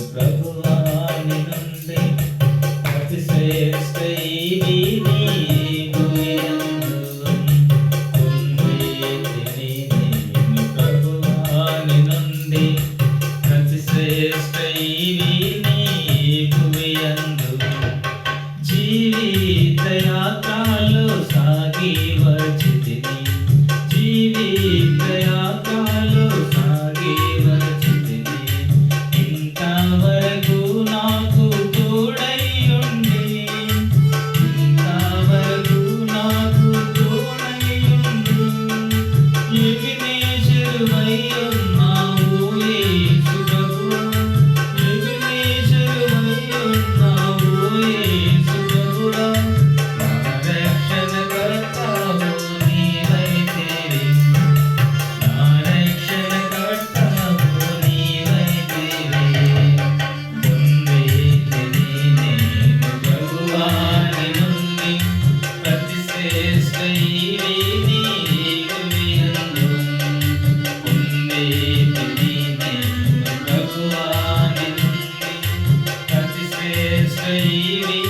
ప్రభువాని నుండి అతి శ్రేష్ఠ ఈవి నీవు యందు పొందితిని నేను ప్రభువాని నుండి అతి శ్రేష్ఠ ఈవి నీవు యందు జీవిత యాత్రలో సాగి వచ్చితిని జీవిత యాత్రలో సాగి వచ్చితిని ఇంతవరకు నాకు తోడై ఉండి ఇంతవరకు నాకు తోడై ఉండి ఎబినేజరువై ఉన్నావు యేసు ప్రభువా ఎబినేజరువై ఉన్నావు యేసు ప్రభువా నా రక్షణకర్తావు నీవైతివి నా రక్షణకర్తావు నీవైతివి పొందితిని నేను ప్రభువాని నుండి అతి శ్రేష్ఠ ఈవి నీవు యందు పొందితిని నేను ప్రభువాని నుండి అతి శ్రేష్ఠ ఈవి